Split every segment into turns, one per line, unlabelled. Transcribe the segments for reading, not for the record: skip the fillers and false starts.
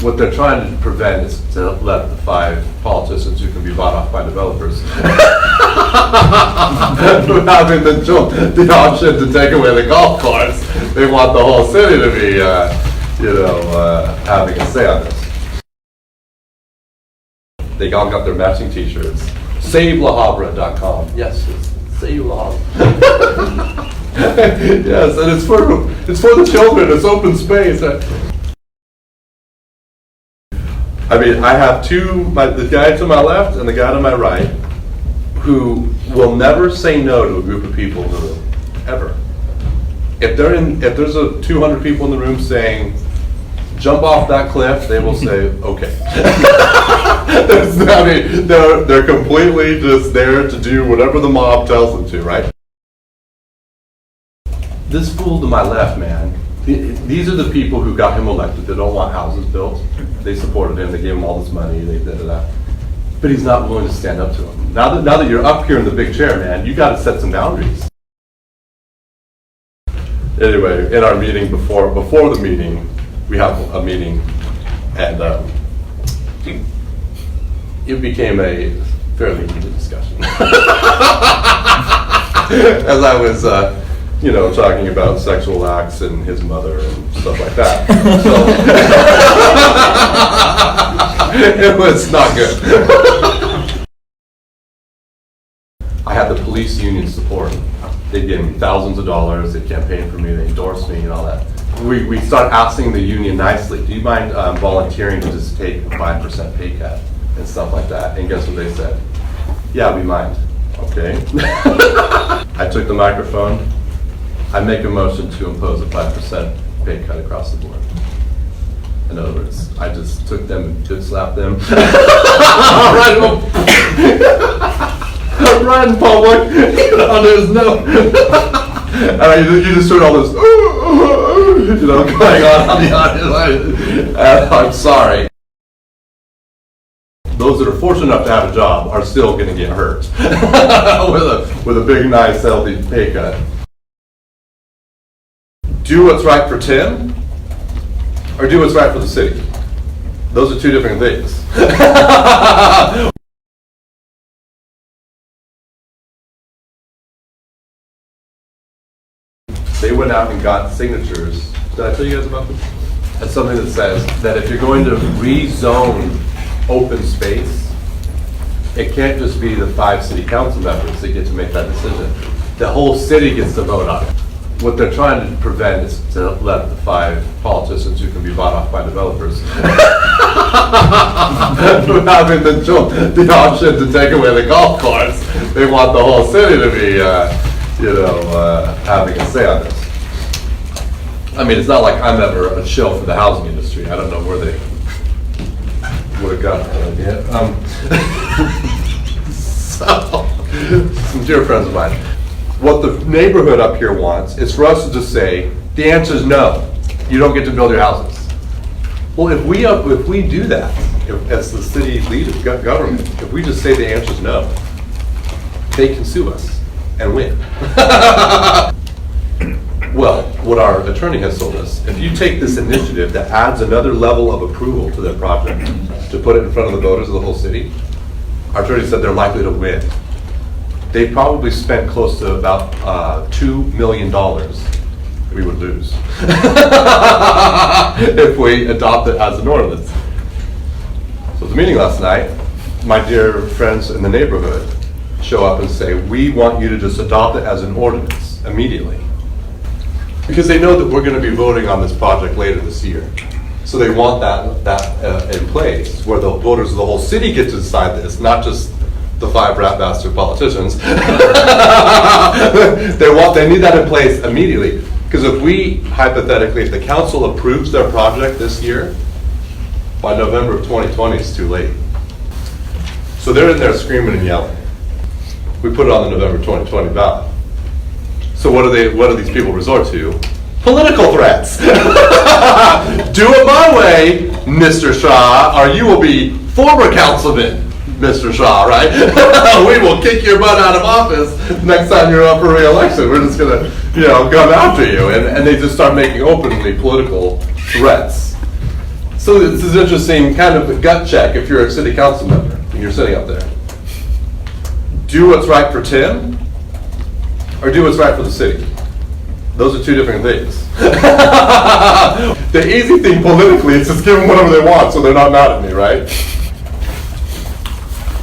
What they're trying to prevent is to let the 5 politicians who can be bought off by developers having the option to take away the golf course. They want the whole city to be, having a say on this. They all got their matching t-shirts. SaveLaHabra.com. Yes, Save La Habra. Yes, and it's for the children. It's open space. I mean, I have the guy to my left and the guy to my right, who will never say no to a group of people in the room, ever. If there's 200 people in the room saying, jump off that cliff, they will say, okay. I mean, they're completely just there to do whatever the mob tells them to, right? This fool to my left, man, these are the people who got him elected. They don't want houses built. They supported him. They gave him all this money. They did that. But he's not willing to stand up to them. Now that you're up here in the big chair, man, you got to set some boundaries. Anyway, in our meeting before the meeting, we have a meeting, and it became a fairly heated discussion. As I was, talking about sexual acts and his mother and stuff like that. So it was not good. I had the police union support. They gave me thousands of dollars. They campaigned for me. They endorsed me and all that. We started asking the union nicely, do you mind volunteering to just take a 5% pay cut and stuff like that? And guess what they said? Yeah, we mind. Okay. I took the microphone. I make a motion to impose a 5% pay cut across the board. In other words, I just took them and good slapped them. Right in public, on his nose. And you just heard all this, going on the audience. I'm sorry. Those that are fortunate enough to have a job are still going to get hurt with a big, nice, healthy pay cut. Do what's right for Tim, or do what's right for the city. Those are two different things. They went out and got signatures. Did I tell you guys about this? That's something that says that if you're going to rezone open space, it can't just be the 5 city council members that get to make that decision. The whole city gets to vote on it. What they're trying to prevent is to let the 5 politicians who can be bought off by developers having the option to take away the golf course. They want the whole city to be having a say on this. I mean, it's not like I'm ever a shill for the housing industry. I don't know where they would have got that idea. So, some dear friends of mine, what the neighborhood up here wants is for us to just say, the answer is no. You don't get to build your houses. Well, if we do that, as the city lead government, if we just say the answer is no, they can sue us and win. Well, what our attorney has told us, if you take this initiative that adds another level of approval to their project, to put it in front of the voters of the whole city, our attorney said they're likely to win. They probably spent close to about $2 million we would lose if we adopt it as an ordinance. So at the meeting last night, my dear friends in the neighborhood show up and say, we want you to just adopt it as an ordinance immediately. Because they know that we're going to be voting on this project later this year. So they want that in place, where the voters of the whole city get to decide this, not just the 5 rat bastard politicians. They need that in place immediately. Because if if the council approves their project this year, by November of 2020, it's too late. So they're in there screaming and yelling. We put it on the November 2020 ballot. So what do these people resort to? Political threats. Do it my way, Mr. Shaw, or you will be former councilman, Mr. Shaw, right? We will kick your butt out of office next time you're up for re-election. We're just gonna, come after you. And they just start making openly political threats. So this is interesting, kind of a gut check if you're a city council member and you're sitting up there. Do what's right for Tim or do what's right for the city? Those are two different things. The easy thing politically is just give them whatever they want so they're not mad at me, right?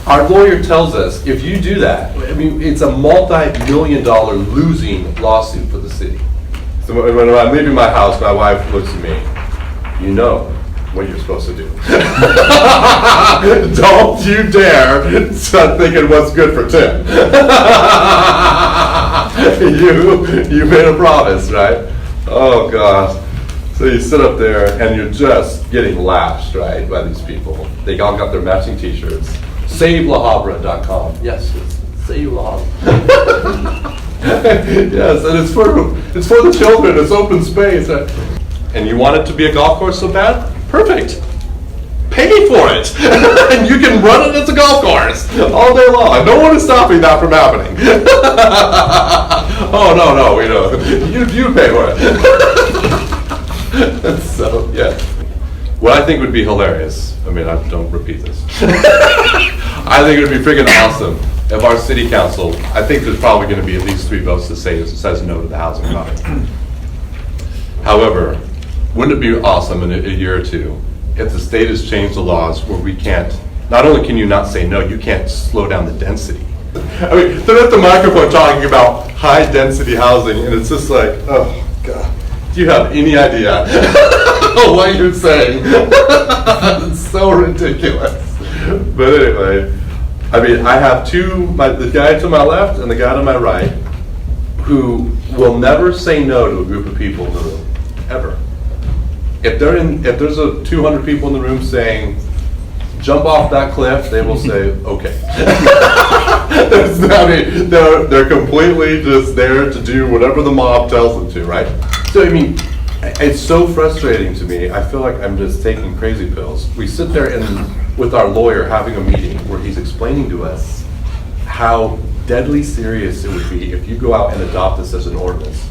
Our lawyer tells us if you do that, I mean, it's a multi-million-dollar losing lawsuit for the city. So when I'm leaving my house, my wife looks at me, you know what you're supposed to do. Don't you dare start thinking what's good for Tim. You made a promise, right? Oh gosh. So you sit up there and you're just getting lashed, right, by these people. They all got their matching t-shirts. SaveLahabra.com. Yes, Save La Habra. Yes, and it's for the children. It's open space. And you want it to be a golf course so bad? Perfect. Pay for it, and you can run it as a golf course all day long. No one is stopping that from happening. Oh no, we know. You pay for it. So yeah. What I think would be hilarious. I mean, don't repeat this. I think it would be freaking awesome if our city council. I think there's probably going to be at least 3 votes to say says no to the housing project. However, wouldn't it be awesome in a year or two if the state has changed the laws where we can't, not only can you not say no, you can't slow down the density. I mean, they're at the microphone talking about high density housing and it's just like, oh God, do you have any idea what you're saying? It's so ridiculous. But anyway, I mean, I have the guy to my left and the guy to my right who will never say no to a group of people in the room, ever. If there's 200 people in the room saying, jump off that cliff, they will say, okay. They're completely just there to do whatever the mob tells them to, right? So, I mean, it's so frustrating to me. I feel like I'm just taking crazy pills. We sit there with our lawyer having a meeting where he's explaining to us how deadly serious it would be if you go out and adopt this as an ordinance.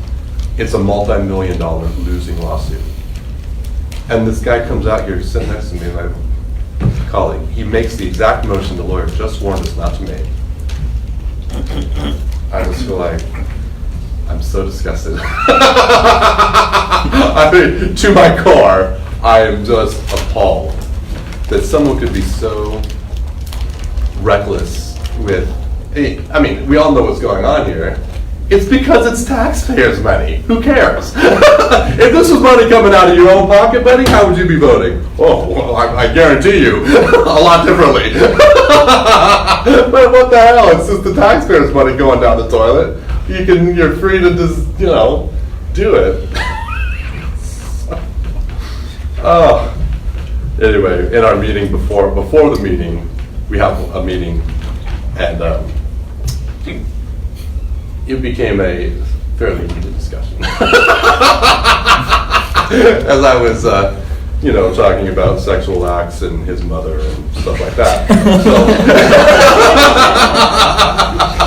It's a multi-million-dollar losing lawsuit. And this guy comes out here sitting next to me, my colleague. He makes the exact motion the lawyer just warned us not to make. I just feel like I'm so disgusted. I mean, to my core, I am just appalled that someone could be so reckless with, I mean, we all know what's going on here. It's because it's taxpayers' money. Who cares? If this was money coming out of your own pocket, buddy, how would you be voting? Oh, well, I guarantee you, a lot differently. But what the hell? It's just the taxpayers' money going down the toilet. You're free to just, do it. Oh. Anyway, in our meeting before the meeting, we have a meeting, and it became a fairly heated discussion. As I was, talking about sexual acts and his mother and stuff like that. So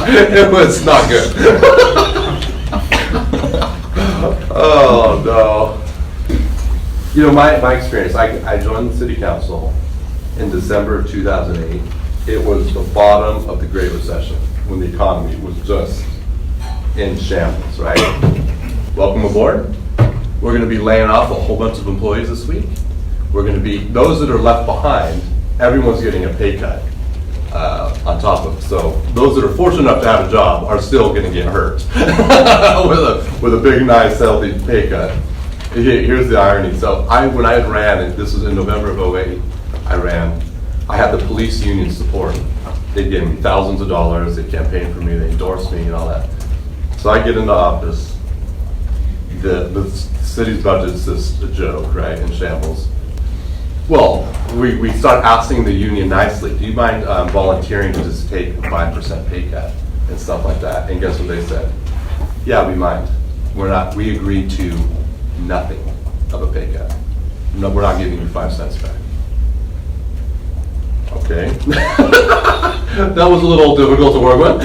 it was not good. Oh no. My experience, I joined the city council in December of 2008. It was the bottom of the Great Recession when the economy was just in shambles, right? Welcome aboard. We're going to be laying off a whole bunch of employees this week. We're going to be, those that are left behind, everyone's getting a pay cut on top of it. So those that are fortunate enough to have a job are still going to get hurt with a big, nice, healthy pay cut. Here's the irony. So when I ran, and this was in November of 2008, I had the police union support. They gave me thousands of dollars, they campaigned for me, they endorsed me and all that. So I get into office, the city's budget's just a joke, right, in shambles. Well, we start asking the union nicely, do you mind volunteering to just take a 5% pay cut and stuff like that? And guess what they said? Yeah, we mind. We agreed to nothing of a pay cut. No, we're not giving you 5 cents back. Okay. That was a little difficult to work with.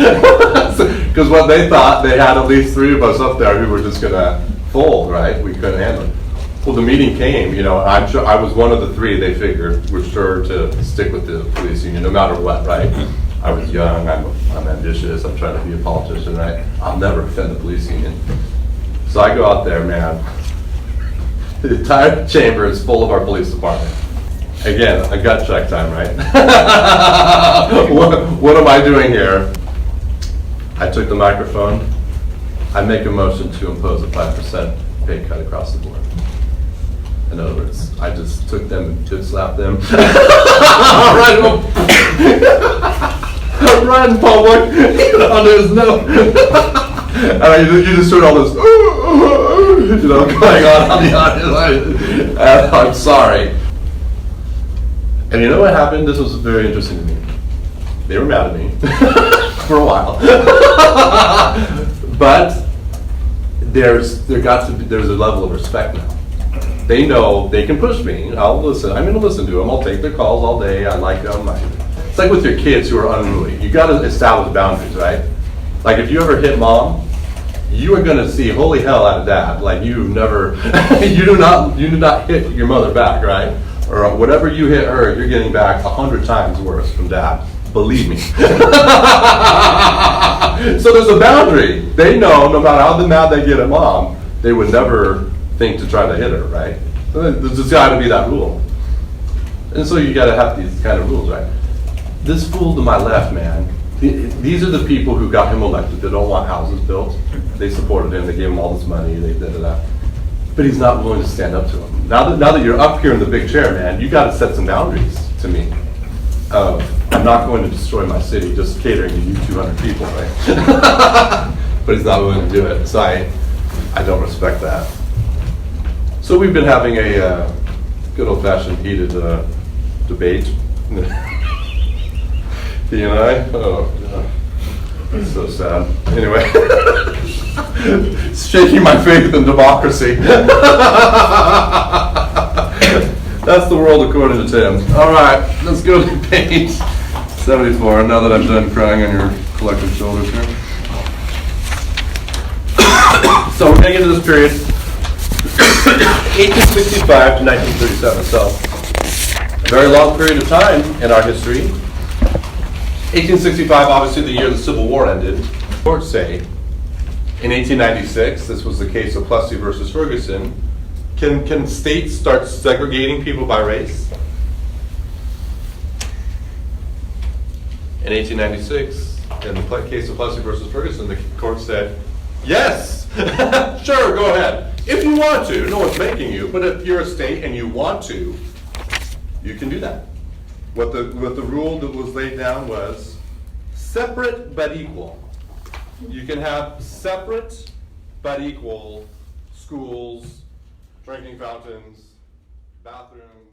Because what they thought, they had at least 3 of us up there who were just going to fold, right? We couldn't handle it. Well, the meeting came, you know, and I'm sure, I was one of the three they figured were sure to stick with the police union no matter what, right? I was young, I'm ambitious, I'm trying to be a politician, right? I'll never offend the police union. So I go out there, man. The entire chamber is full of our police department. Again, a gut check time, right? What am I doing here? I took the microphone. I make a motion to impose a 5% pay cut across the board. In other words, I just took them and good slapped them. Right in public. You know, there's no. And you just heard all this, you know, going on the audience. I'm sorry. And you know what happened? This was very interesting to me. They were mad at me for a while. But there's a level of respect now. They know they can push me. I'll listen. I'm going to listen to them. I'll take their calls all day. I like them. It's like with your kids who are unruly. You got to establish boundaries, right? Like if you ever hit mom, you are going to see holy hell out of dad. Like you never, you do not hit your mother back, right? Or whatever you hit her, you're getting back 100 times worse from dad. Believe me. So there's a boundary. They know no matter how mad they get at mom, they would never think to try to hit her, right? There's just got to be that rule. And so you got to have these kind of rules, right? This fool to my left, man, these are the people who got him elected. They don't want houses built. They supported him. They gave him all this money. They did that. But he's not willing to stand up to him. Now that you're up here in the big chair, man, you got to set some boundaries to me. I'm not going to destroy my city just catering to you 200 people, right? But he's not willing to do it. So I don't respect that. So we've been having a good old-fashioned heated debate. He and I, oh God, that's so sad. Anyway, it's shaking my faith in democracy. That's the world according to Tim. All right, let's go to page 74, now that I'm done crying on your collective shoulders here. So we're going to get into this period, 1865 to 1937. So a very long period of time in our history. 1865, obviously the year the Civil War ended. Courts say in 1896, this was the case of Plessy versus Ferguson. Can states start segregating people by race? In 1896, in the case of Plessy versus Ferguson, the court said, yes, sure, go ahead. If you want to, no one's making you, but if you're a state and you want to, you can do that. What the rule that was laid down was separate but equal. You can have separate but equal schools, drinking fountains, bathrooms,